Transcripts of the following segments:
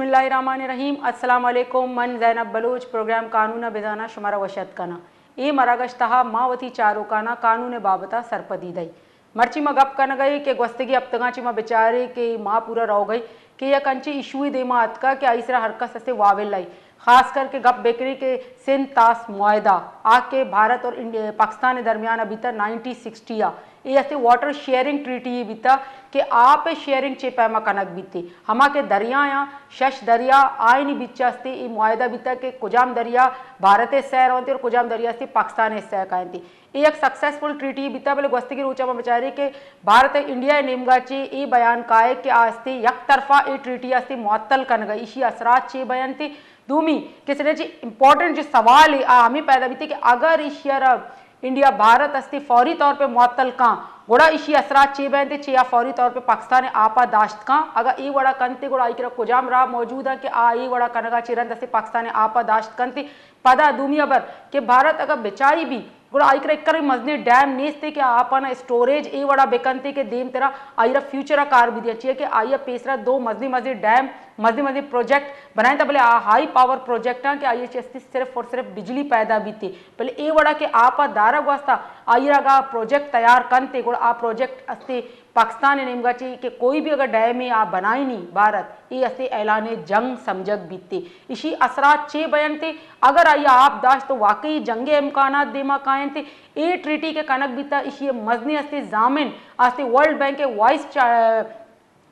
बिस्मिल्लाहिर्रहमानिर्रहीम। अस्सलाम वालेकुम। मन ज़ैनब बलूच प्रोग्राम कानून बेजाना शुमारा वशत कना ए मरागश्तहा मावती चारो काना कानून बाबता सरपदी दई मर्ची में गप कन गई के गोस्तगी अब तगाची में बेचारे के माँ पूरा रह गई कि यह कंची इशू दे माँ अतका के आइसरा हरकत से वावेल लाई खास करके गप बेकरी के सिंध तास मुआहदा आके भारत और इंडिया पाकिस्तान के दरमियान अभी तक 1960 ये ऐसे वाटर शेयरिंग ट्रीटी बीता कि आप शेयरिंग चे पैमा कनक बीते हमा के दरिया या शश दरिया आय नहीं बीचास्ते ये मुआहदा बीता के कुजाम दरिया भारत सह रहते और कुजाम दरिया से पाकिस्तान सह कहती ये एक सक्सेसफुल ट्रीटी बीता बोले गोस्ती की रूचा में बेचारे के भारत इंडिया नेमगाची ये बयान का है कि आस्ते यक तरफा ये ट्रीटी आस्ते मुअत्तल कन गई इसी असरात चे बयान थे दूमी किसी जी इंपॉर्टेंट जो सवाल है हमें पैदा भी थे कि अगर इशियर इंडिया भारत अस्ति फौरी तौर पे मुअत्तल का गोड़ा इशी असरात चे बैन थे चे या फौरी तौर पे पाकिस्तान आपा दाश्त का अगर ये वड़ा कंते गोड़ा आई कुजाम रहा मौजूद है कि ये वड़ा कनगा चिरंद अस्ति पाकिस्तान आपा दाश्त कंते पदा दूमिया बर कि भारत अगर बेचारी भी गुड़ा आई मजने डैम नेस्ते कि आपना स्टोरेज ए वड़ा बेकंते के देम तेरा आईरा फ्यूचर कार भी दिया चाहिए कि आइया पेसरा दो मजने डैम मजने प्रोजेक्ट बनाए था भले हाई पावर प्रोजेक्ट कि आइए सिर्फ और सिर्फ बिजली पैदा भी थी भले ए वड़ा के आपा दारा वास्ता आईरा का प्रोजेक्ट तैयार करते गुड़ा आ प्रोजेक्ट अस्ते पाकिस्तान ने नेमगा चाहिए कि कोई भी अगर डैम में आप बनाई नहीं भारत ये अस्ते ऐलान जंग समझक बीतते इसी असरात चे बयान थे अगर आइए आप दाश्त तो वाकई जंगे इम्कानात देमा कायन थे ए ट्रीटी के कनक बीता इसी मजनी अस्ते जामिन आस्ते वर्ल्ड बैंक के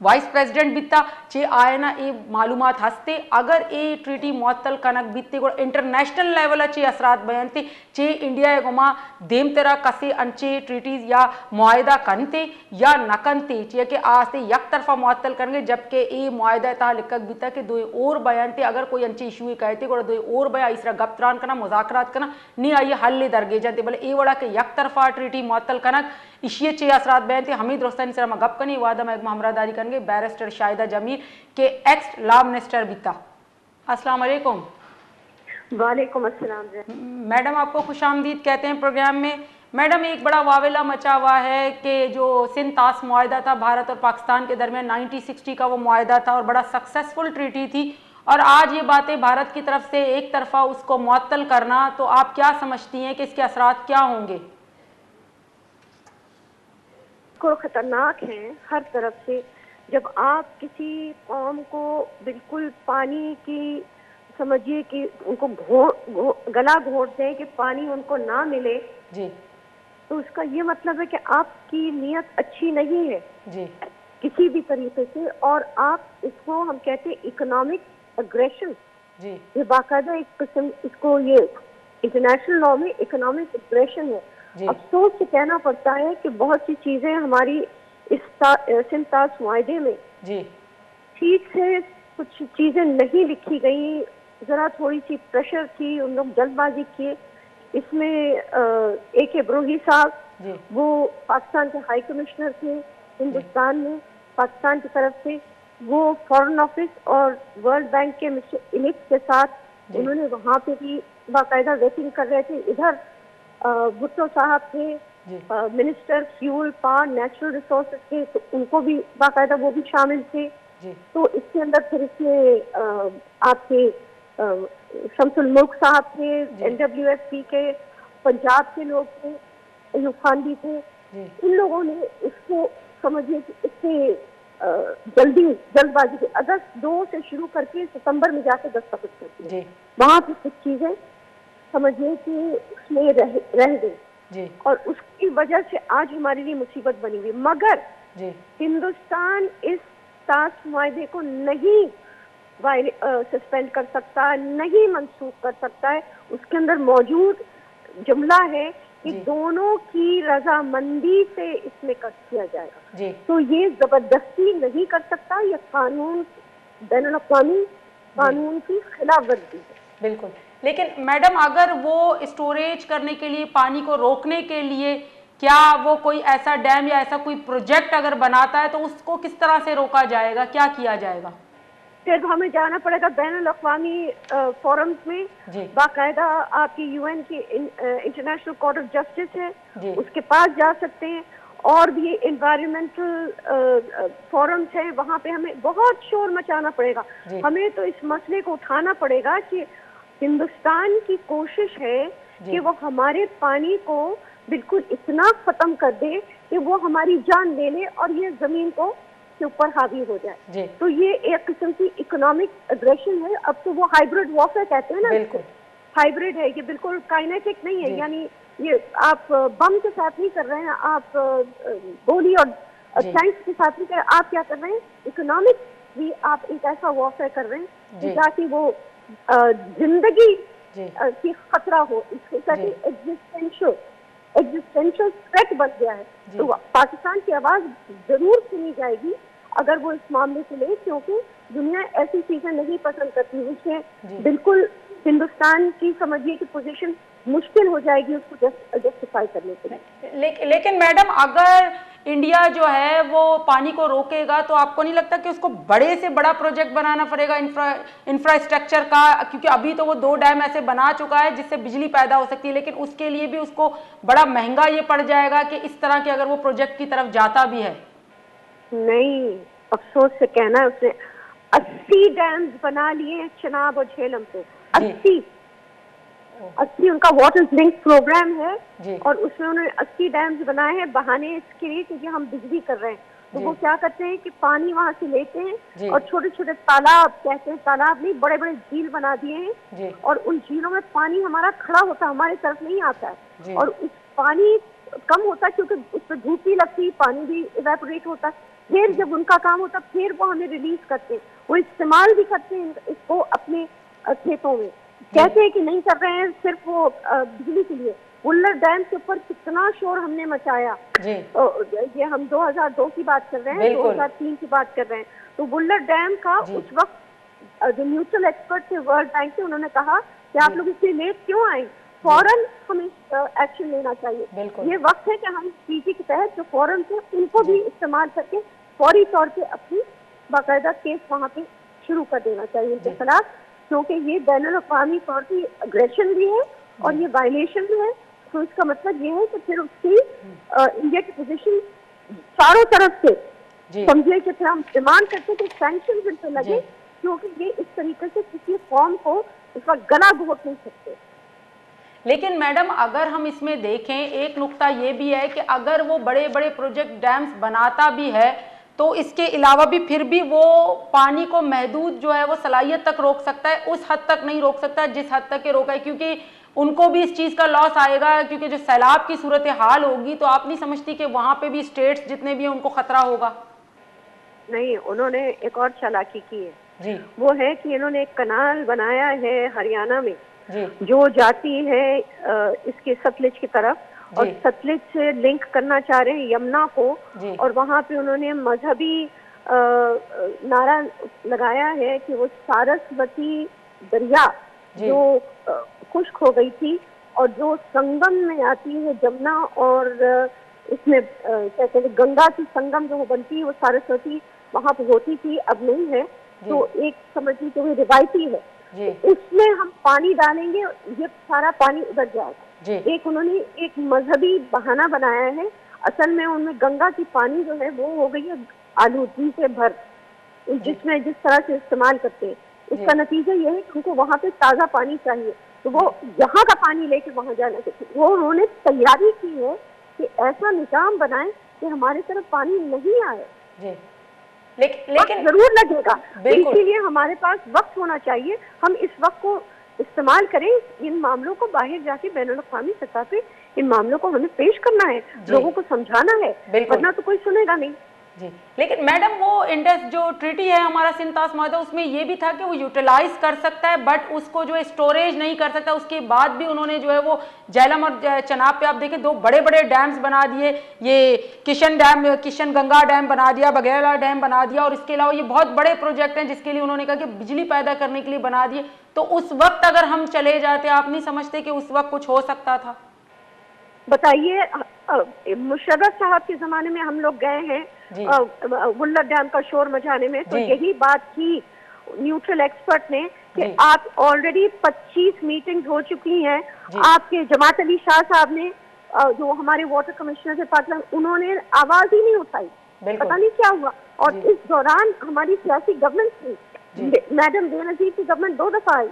वाइस प्रेसिडेंट बीता चे आए ना ये मालूमात हंसते अगर ये ट्रीटी मुअत्तल कनक बीते को इंटरनेशनल लेवल चे असरात बयान थे चे इंडिया गुमा देम तेरा कसे अंचे ट्रीटीज या मुआहदा कनते या न कनते चे के आस्ते यक तरफा मुअत्तल करेंगे जबकि ये मुआहदा था लिखक बीता के दो और बयान थे अगर कोई अंचे इशू कहते को दो और बया इसरा गप्तरान करना मुज़ाकरात करना नहीं आइए हल दरगे जानते बोले ये वड़ा के यक तरफा ट्रीटी मुअत्तल कनक इशिये चे असरात बयान थे हमीद रोस्तानी सर गप कनी वादा में हमरादारी करेंगे बैरिस्टर शाहिदा जमीर के एक्स लॉ मिनिस्टर बीता। अस्सलाम वालेकुम। वालेकुम अस्सलाम। मैडम आपको खुशामदीद कहते हैं प्रोग्राम में। मैडम एक बड़ा वावेला मचा हुआ है कि जो सिंध तास मुआहदा था भारत और पाकिस्तान के दरमियान 1960 का वो मुआहदा था और बड़ा सक्सेसफुल ट्रीटी थी और आज ये बातें भारत की तरफ से एक तरफा उसको मुअत्तल करना, तो आप क्या समझती हैं कि इसके असरात क्या होंगे? को खतरनाक है हर तरफ से। जब आप किसी कौम को बिल्कुल पानी की समझिए कि उनको गला घोट दें कि पानी उनको ना मिले जी, तो उसका ये मतलब है कि आपकी नीयत अच्छी नहीं है जी, किसी भी तरीके से, और आप इसको हम कहते हैं इकोनॉमिक अग्रेशन जी, ये बाकायदा एक किस्म इसको ये इंटरनेशनल लॉ में इकोनॉमिक अग्रेशन है। अफसोस से कहना पड़ता है कि बहुत सी चीजें हमारी इस सिंध तास मुआहदे में जी ठीक से कुछ चीजें नहीं लिखी गई, जरा थोड़ी सी प्रेशर थी, उन लोग जल्दबाजी किए। इसमें AK अब्रोही साहब वो पाकिस्तान के हाई कमिश्नर थे हिंदुस्तान में, पाकिस्तान की तरफ से वो फॉरेन ऑफिस और वर्ल्ड बैंक के मिस्टर इलिप्स के साथ उन्होंने वहाँ पे भी बाकायदा वेटिंग कर रहे थे। इधर भुट्टो साहब थे minister fuel power natural resources के, तो उनको भी बाकायदा वो भी शामिल थे। तो इसके अंदर फिर इसमें आपके शमसुल मुल्क साहब थे, NWFP के पंजाब के लोग थे, अयूब खान भी थे। इन लोगों ने इसको समझिए कि इससे जल्दबाजी के अगस्त 2 से शुरू करके सितंबर में जाके दस्तखत करते, वहाँ पे कुछ चीजें समझिए कि उसमें रह गई और उसकी वजह से आज हमारे लिए मुसीबत बनी हुई। मगर हिंदुस्तान इस तास मुआहदे को नहीं सस्पेंड कर सकता, नहीं मनसूख कर सकता है। उसके अंदर मौजूद जुमला है कि दोनों की रजामंदी से इसमें कट किया जाएगा, तो ये जबरदस्ती नहीं कर सकता। यह कानून बैनुल-अक़वामी कानून की खिलाफ वर्जी है। बिल्कुल, लेकिन मैडम अगर वो स्टोरेज करने के लिए पानी को रोकने के लिए क्या वो कोई ऐसा डैम या ऐसा कोई प्रोजेक्ट अगर बनाता है तो उसको किस तरह से रोका जाएगा, क्या किया जाएगा? फिर हमें जाना पड़ेगा बैनुल-अक़वामी फोरम्स में, बाकायदा आपकी UN की इंटरनेशनल कोर्ट ऑफ जस्टिस है, उसके पास जा सकते हैं और भी एनवायरमेंटल फोरम्स है, वहाँ पे हमें बहुत शोर मचाना पड़ेगा। हमें तो इस मसले को उठाना पड़ेगा कि हिंदुस्तान की कोशिश है कि वो हमारे पानी को बिल्कुल इतना खत्म कर दे कि वो हमारी जान ले ले और ये जमीन को के ऊपर हावी हो जाए। तो ये एक किस्म की इकोनॉमिक एग्रेशन है। अब तो वो हाइब्रिड वॉरफेयर कहते हैं ना, बिल्कुल हाइब्रिड है, ये बिल्कुल काइनेटिक नहीं है, यानी ये आप बम के साथ नहीं कर रहे हैं, आप गोली और टैंक के साथ नहीं कर रहे, आप क्या कर रहे हैं, इकोनॉमिक भी आप एक ऐसा वॉरफेयर कर रहे हैं ताकि वो जिंदगी की खतरा हो, इसके एग्जिस्टेंशियल थ्रेट बन गया है। तो पाकिस्तान की आवाज जरूर सुनी जाएगी अगर वो इस मामले से ले, क्योंकि दुनिया ऐसी चीजें नहीं पसंद करती। उसमें बिल्कुल हिंदुस्तान की समझिए कि पोजीशन मुश्किल हो जाएगी उसको जस्टिफाई करने के लिए। लेकिन मैडम, अगर इंडिया जो है वो पानी को रोकेगा तो आपको नहीं लगता कि उसको बड़े से बड़ा प्रोजेक्ट बनाना पड़ेगा इंफ्रास्ट्रक्चर का? क्योंकि अभी तो वो 2 डैम ऐसे बना चुका है जिससे बिजली पैदा हो सकती है, लेकिन उसके लिए भी उसको बड़ा महंगा ये पड़ जाएगा कि इस तरह के अगर वो प्रोजेक्ट की तरफ जाता भी है। नहीं, अफसोस से कहना है उसने 80 डैम्स बना लिए चिनाब और झेलम पे। 80 उनका वाटर लिंक प्रोग्राम है और उसमें उन्होंने 80 डैम्स बनाए हैं बहाने इसके लिए क्योंकि हम बिजली कर रहे हैं। तो वो क्या करते हैं कि पानी वहां से लेते हैं और छोटे छोटे तालाब, कहते हैं तालाब नहीं, बड़े बड़े झील बना दिए हैं और उन झीलों में पानी हमारा खड़ा होता है, हमारे तरफ नहीं आता है और उस पानी कम होता है क्योंकि उस पर धूप भी लगती है, पानी भी इवेपोरेट होता है। फिर जब उनका काम होता है फिर वो हमें रिलीज करते हैं, वो इस्तेमाल भी करते हैं इसको अपने खेतों में। कहते हैं कि नहीं कर रहे हैं सिर्फ वो बिजली के लिए। वुल्लर डैम के ऊपर कितना शोर हमने मचाया, तो ये हम 2002 की बात कर रहे हैं, 2003 की बात कर रहे हैं। तो वुल्लर डैम का उस वक्त जो न्यूट्रल एक्सपर्ट थे वर्ल्ड बैंक के, उन्होंने कहा कि आप लोग इससे लेट क्यों आए, फौरन हमें एक्शन लेना चाहिए। ये वक्त है कि हम पीजी के तहत जो फौरन थे उनको भी इस्तेमाल करके फौरी तौर पे अपनी बाकायदा केस वहाँ पे शुरू कर देना चाहिए उनके खिलाफ, क्योंकि ये बैनुल-अक़वामी तौर की अग्रेशन भी है और ये वायलेशन भी है। तो इसका मतलब ये है कि फिर उसकी इंडिया की पोजीशन चारों तरफ से समझिए कि फिर हम डिमांड करते कि सैंक्शन इन पे लगे, क्योंकि ये इस तरीके से किसी कौम को उसका गला घोट नहीं सकते। लेकिन मैडम, अगर हम इसमें देखें, एक नुक्ता ये भी है कि अगर वो बड़े बड़े प्रोजेक्ट डैम्स बनाता भी है तो इसके अलावा भी फिर भी वो पानी को महदूद जो है वो सलाहियत तक रोक सकता है, उस हद तक नहीं रोक सकता जिस हद तक के रोका है, क्योंकि उनको भी इस चीज़ का लॉस आएगा। क्योंकि जो सैलाब की सूरत हाल होगी तो आप नहीं समझती कि वहाँ पे भी स्टेट्स जितने भी हैं उनको खतरा होगा? नहीं, उन्होंने एक और चालाकी की है वो है कि इन्होंने एक कनाल बनाया है हरियाणा में जो जाती है इसके सतलुज की तरफ और सतलुज से लिंक करना चाह रहे हैं यमुना को, और वहाँ पे उन्होंने मजहबी नारा लगाया है कि वो सारस्वती दरिया जो खुश्क हो गई थी और जो संगम में आती है जमुना और इसमें कहते हैं गंगा की संगम जो बनती है वो सारस्वती वहाँ पे होती थी, अब नहीं है। तो एक समझिए कि वो रिवायती है, उसमें हम पानी डालेंगे ये सारा पानी उधर जाएगा। एक उन्होंने एक मजहबी बहाना बनाया है, असल में उनमें गंगा की पानी जो है वो हो गई है आलूगी से भर, जिसमें जिस तरह से इस्तेमाल करते हैं इसका नतीजा ये है कि उनको वहाँ पे ताज़ा पानी चाहिए, तो वो यहाँ का पानी लेके वहाँ जाना चाहिए। वो उन्होंने तैयारी की है कि ऐसा निजाम बनाए कि हमारे तरफ पानी नहीं आए। लेकिन जरूर लगेगा, इसीलिए हमारे पास वक्त होना चाहिए। हम इस वक्त को इस्तेमाल करें, इन मामलों को बाहर जाके बैनुल-अक़वामी सतह पे इन मामलों को हमें पेश करना है, लोगों को समझाना है, वरना तो कोई सुनेगा नहीं। लेकिन मैडम, वो इंडस जो ट्रीटी है हमारा सिंतास माहदा, उसमें ये भी था कि वो यूटिलाइज कर सकता है बट उसको जो है स्टोरेज नहीं कर सकता। उसके बाद भी उन्होंने जो है वो झेलम और चनाब पे आप देखें 2 बड़े बड़े डैम्स बना दिए, ये किशन गंगा डैम बना दिया, बघेला डैम बना दिया, और इसके अलावा ये बहुत बड़े प्रोजेक्ट हैं जिसके लिए उन्होंने कहा कि बिजली पैदा करने के लिए बना दिए। तो उस वक्त अगर हम चले जाते, आप नहीं समझते कि उस वक्त कुछ हो सकता था? बताइए, मुशर्रफ साहब के जमाने में हम लोग गए हैं वुल्लर डैम का शोर मचाने में, तो यही बात की न्यूट्रल एक्सपर्ट ने कि आप ऑलरेडी 25 मीटिंग्स हो चुकी हैं। आपके जमात अली शाह साहब ने जो हमारे वाटर कमिश्नर थे पाकिस्तान, उन्होंने आवाज ही नहीं उठाई, पता नहीं क्या हुआ। और इस दौरान हमारी सियासी गवर्नमेंट थी, मैडम बेनजीर की गवर्नमेंट 2 दफा आई,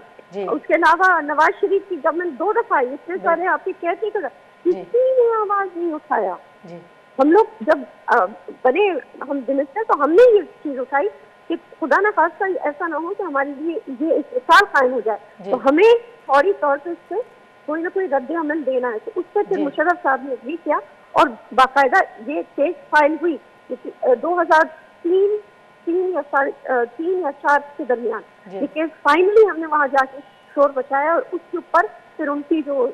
उसके अलावा नवाज शरीफ की गवर्नमेंट 2 दफा आई, इतने सारे आपके कहते किसी ने आवाज नहीं उठाया। हम लोग जब बने हम मिनिस्टर, तो हमने ये चीज उठाई कि खुदा न खास्ता ऐसा ना हो कि हमारे लिए ये इस्तेसाल कायम हो जाए, तो हमें फौरी तौर पर इससे कोई ना कोई रद्द अमल देना है। तो उस पर फिर मुशर्रफ साहब ने एग्री किया और बाकायदा ये केस फाइल हुई 2003 या 4 के दरमियान। ये केस फाइनली हमने वहां जाके शोर बचाया और उसके ऊपर फिर उनकी जो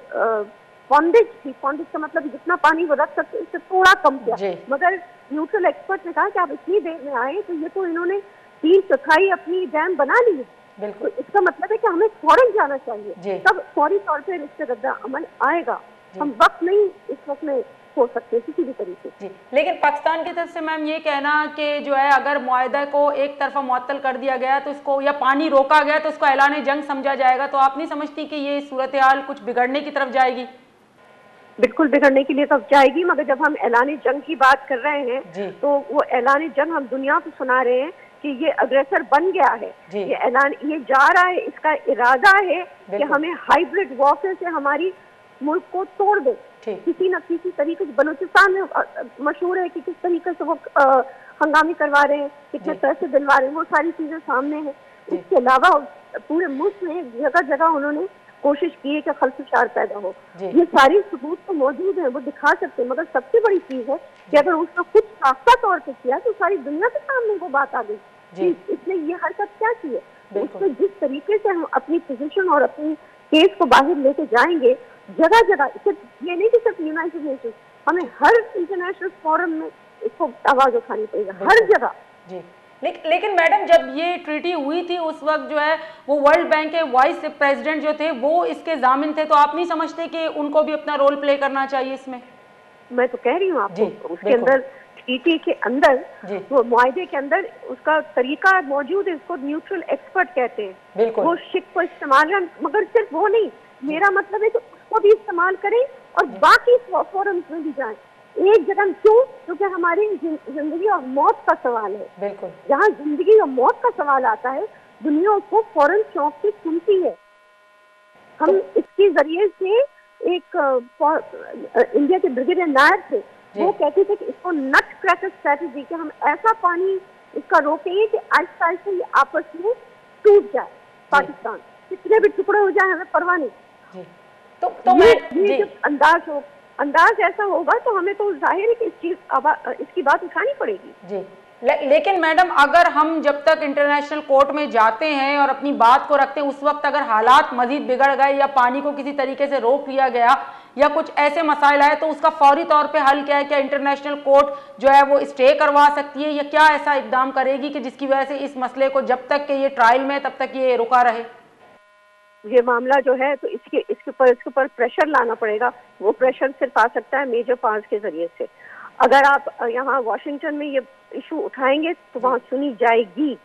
फॉन्डेज थी, फॉन्डेज का मतलब जितना पानी वो रख सकते उससे थोड़ा कम किया, मगर न्यूट्रल एक्सपर्ट ने कहा कि आप इतनी देर में आए तो ये तो इन्होंने 3/4 अपनी डैम बना ली है, तो इसका मतलब है कि हमें फौरन जाना चाहिए, तब फौरी तौर पर इस पर रद्द अमल आएगा। हम वक्त नहीं इस वक्त में हो सकते किसी भी तरीके से। लेकिन पाकिस्तान की तरफ से मैम ये कहना कि जो है अगर मुआहदा को एक तरफा मुअत्तल कर दिया गया तो इसको, या पानी रोका गया तो इसको ऐलान जंग समझा जाएगा, तो आप नहीं समझती कि ये सूरत हाल कुछ बिगड़ने की तरफ जाएगी? बिल्कुल बिगड़ने के लिए तब जाएगी, मगर जब हम ऐलान जंग की बात कर रहे हैं तो वो ऐलान जंग हम दुनिया को सुना रहे हैं कि ये अग्रेसर बन गया है, ये ऐलान ये जा रहा है, इसका इरादा है कि हमें हाइब्रिड वॉरफेयर से हमारी मुल्क को तोड़ दे किसी न किसी तरीके से। बलूचिस्तान में मशहूर है कि किस तरीके से वो हंगामी करवा रहे हैं, कितने पैसे दिलवा रहे हैं, वो सारी चीजें सामने हैं। इसके अलावा पूरे मुल्क में जगह जगह उन्होंने कोशिश की है कि खलफशार पैदा हो, ये सारी सबूत तो मौजूद है, वो दिखा सकते हैं। मगर सबसे बड़ी चीज है कि अगर उसने कुछ साख्ता तौर पे किया तो सारी दुनिया के सामने वो बात आ गई कि इसने ये हरकत क्या की है। उसमें जिस तरीके से हम अपनी पोजीशन और अपनी केस को बाहर लेके जाएंगे जगह जगह, सिर्फ ये नहीं कि सिर्फ यूनाइटेड नेशंस, हमें हर इंटरनेशनल फोरम में इसको आवाज उठानी पड़ेगा, हर जगह। लेकिन मैडम जब ये ट्रीटी हुई थी उस वक्त जो है वो वर्ल्ड बैंक के वाइस प्रेसिडेंट जो थे वो इसके जामिन थे, तो आप नहीं समझते कि उनको भी अपना रोल प्ले करना चाहिए इसमें? मैं तो कह रही हूँ आपको, उसके अंदर ट्रीटी के अंदर वो मुआहदे के अंदर उसका तरीका मौजूद है, उसको न्यूट्रल एक्सपर्ट कहते हैं, वो शिक को इस्तेमाल, मगर सिर्फ वो नहीं, मेरा मतलब है कि उसको भी इस्तेमाल करें और बाकी फोरम्स में भी जाएं। एक जगह क्यों? क्योंकि हमारी जिंदगी और मौत का सवाल है। बिल्कुल, जहाँ जिंदगी और मौत का सवाल आता है दुनिया उसको फौरन चौंक के सुनती है। हम इसके जरिए से एक इंडिया के ब्रिगेडियर नायक थे, वो कहते थे कि इसको नट क्रैकर स्ट्रेटेजी, कि हम ऐसा पानी इसका रोकेंगे कि आहिस्ता आहिस्ता ये आपस में टूट जाए, पाकिस्तान कितने भी टुकड़े हो जाए हमें परवाह नहीं। तो ये जब अंदाज ऐसा होगा तो हमें तो जाहिर है कि इसकी बात उठानी पड़ेगी। जी, लेकिन मैडम अगर हम जब तक इंटरनेशनल कोर्ट में जाते हैं और अपनी बात को रखते हैं, उस वक्त अगर हालात मजीद बिगड़ गए या पानी को किसी तरीके से रोक लिया गया या कुछ ऐसे मसाइल आए, तो उसका फौरी तौर पे हल क्या है? क्या इंटरनेशनल कोर्ट जो है वो स्टे करवा सकती है या क्या ऐसा इकदाम करेगी कि जिसकी वजह से इस मसले को जब तक कि ये ट्रायल में तब तक ये रुका रहे? ये मामला जो है तो इसके ऊपर प्रेशर लाना पड़ेगा। वो प्रेशर सिर्फ आ सकता है मेजर पावर्स के जरिए से। अगर आप यहाँ वाशिंगटन में ये इशू उठाएंगे तो वहाँ सुनी जाएगी।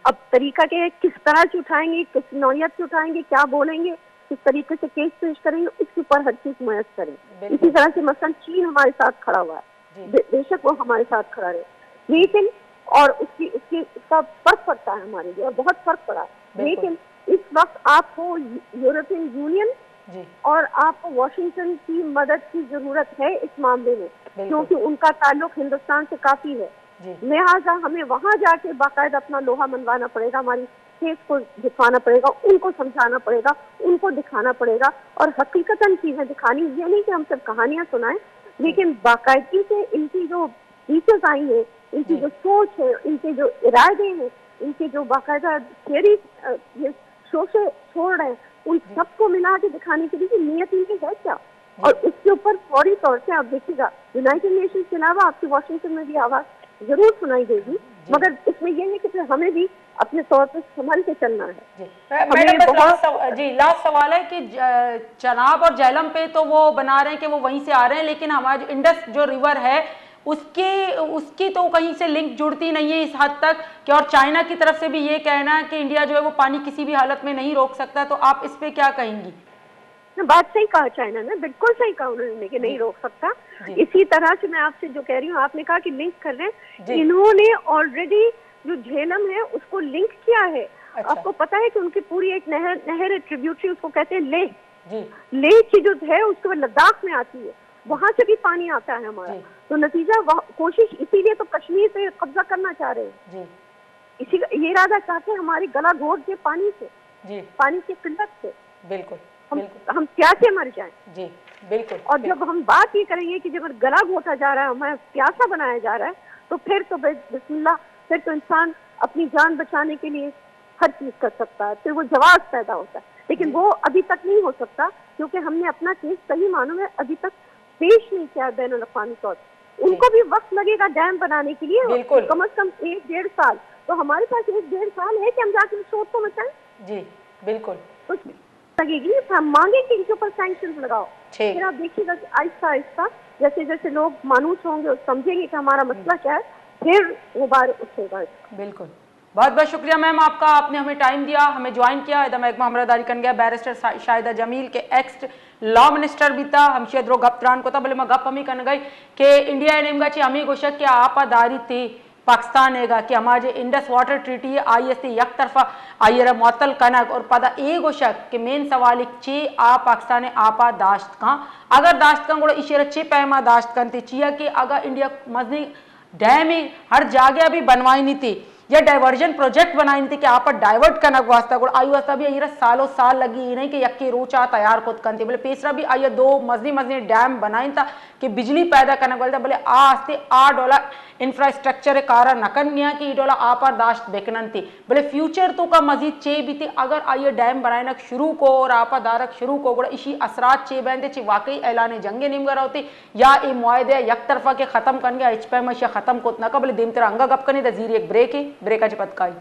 अब तरीका क्या है, किस तरह से उठाएंगे, किस नौयत से उठाएंगे, क्या बोलेंगे, किस तरीके से केस पेश करेंगे, इसके ऊपर हर चीज मुयस्सर करें। इसी तरह से मसलन चीन हमारे साथ खड़ा हुआ है, बेशक वो हमारे साथ खड़ा रहे, लेकिन और उसका फर्क पड़ता है हमारे लिए और बहुत फर्क पड़ा है। लेकिन इस वक्त आपको यूरोपियन यूनियन और आपको वाशिंगटन की मदद की जरूरत है इस मामले में, क्योंकि उनका ताल्लुक हिंदुस्तान से काफी है। लिहाजा हमें वहां जाके बाकायदा अपना लोहा मनवाना पड़ेगा, हमारी केस को दिखाना पड़ेगा, उनको समझाना पड़ेगा, उनको दिखाना पड़ेगा और हकीकतन चीजें दिखानी। ये नहीं कि हम सिर्फ कहानियां सुनाएं, लेकिन बाकायदगी से इनकी जो फीचर्स आई है, इनकी जो सोच है, इनके जो इरादे हैं, इनके जो बाकायदा थियरी शोशे छोड़ रहे हैं, उन सबको मिला के दिखाने के लिए नियत इनकी है क्या। और उसके ऊपर फौरी तौर से आप देखिएगा यूनाइटेड नेशंस के अलावा आपकी वाशिंगटन में भी आवाज जरूर सुनाई देगी, मगर इसमें यह है कि हमें भी अपने तौर पर संभल के चलना है। मैडम लास्ट सवाल है कि चनाब और झेलम पे तो वो बना रहे हैं कि वो वहीं से आ रहे हैं, लेकिन हमारा जो इंडस जो रिवर है उसकी तो कहीं से लिंक जुड़ती नहीं है इस हद तक कि, और चाइना की तरफ से भी ये कहना है कि इंडिया जो है वो पानी किसी भी हालत में नहीं रोक सकता, तो आप इस पे क्या कहेंगी? बात सही कहा चाइना ने, बिल्कुल सही कहा उन्होंने कि नहीं रोक सकता। इसी तरह से मैं आपसे जो कह रही हूँ, आपने कहा कि लिंक कर रहे हैं, इन्होंने ऑलरेडी जो झेलम है उसको लिंक किया है। अच्छा। आपको पता है कि उनकी पूरी एक नहर ट्रिब्यूटरी उसको कहते हैं लेह, लेह की जो है उसके बाद लद्दाख में आती है, वहां से भी पानी आता है हमारा। तो नतीजा कोशिश इसीलिए तो कश्मीर पे कब्जा करना चाह रहे हैं, इसी ये इरादा चाहते हैं हमारी गला घोट के पानी से, पानी की किल्लत से। बिल्कुल हम प्यासे मर जाएं। जी बिल्कुल। और जब हम बात ये करेंगे कि जब गला घोटा जा रहा है, हमें प्यासा बनाया जा रहा है, तो फिर तो बिस्मिल्लाह, फिर तो इंसान अपनी जान बचाने के लिए हर चीज कर सकता है, फिर वो जवाब पैदा होता है। लेकिन वो अभी तक नहीं हो सकता क्योंकि हमने अपना केस सही मानों में अभी तक पेश नहीं किया बैनुल अक़वामी तौर पर। उनको भी वक्त लगेगा डैम बनाने के लिए, कम से कम 1-1.5 साल। तो हमारे पास 1-1.5 साल है कि हम जाके शोध को मचाएं। जी बिल्कुल तो लगेगी, हम मांगे कि इनके ऊपर सैंक्शन लगाओ। फिर आप देखिएगा कि आहिस्ता आहिस्ता जैसे जैसे लोग मानूस होंगे और समझेंगे कि हमारा मसला क्या है, फिर वो बार उठेगा। बिल्कुल, बहुत बहुत शुक्रिया मैम आपका, आपने हमें टाइम दिया, हमें ज्वाइन किया। इधर मैं हमरादारी कर गया बैरिस्टर शाहिदा जमील के एक्स लॉ मिनिस्टर भी था, हम शेद्रो गप्त्रान को था बोले मैं गप हमी कर गई कि इंडिया नेमगा ची हमी गोशक के आपादारी थी पाकिस्तान नेगा कि हमारे Indus water treaty I S यक तरफा आइर मुअत्तल कनक और पदा ए गोशक के मेन सवाल चे आ पाकिस्तान आपा दाश्त का अगर दाश्त का गोड़ा इशेर चे पैमा दाश्त करती चिया कि अगर इंडिया मजनी डैम हर जगह भी बनवाई नहीं थी या डाइवर्जन प्रोजेक्ट बनाई नहीं थी कि आप डाइवर्ट करना वास्ता गुड़ आई वास्ता भी आई सालों साल लगी नहीं कि यक्की रोचा तैयार खुद करती बोले पेसरा भी आई 2 मजनी डैम बनाई था कि बिजली पैदा करना बोलता बोले आस्ते $8 इंफ्रास्ट्रक्चर कारण नकन गया कि $8 आपार दाश्त बेकनन थी बोले फ्यूचर तो का मजीद चे भी थी अगर आई डैम बनाए शुरू को और आपा दारक शुरू को गुड़ा इसी असरात चे बहनते चे वाकई ऐलान जंगे निमगर होती या ये मुआहदे यक तरफा के खत्म कर गया इच पे मशा खत्म को न बोले दिम तेरा अंगा गप करनी था जीरी एक ब्रेक है ब्रेकाची पतकाई।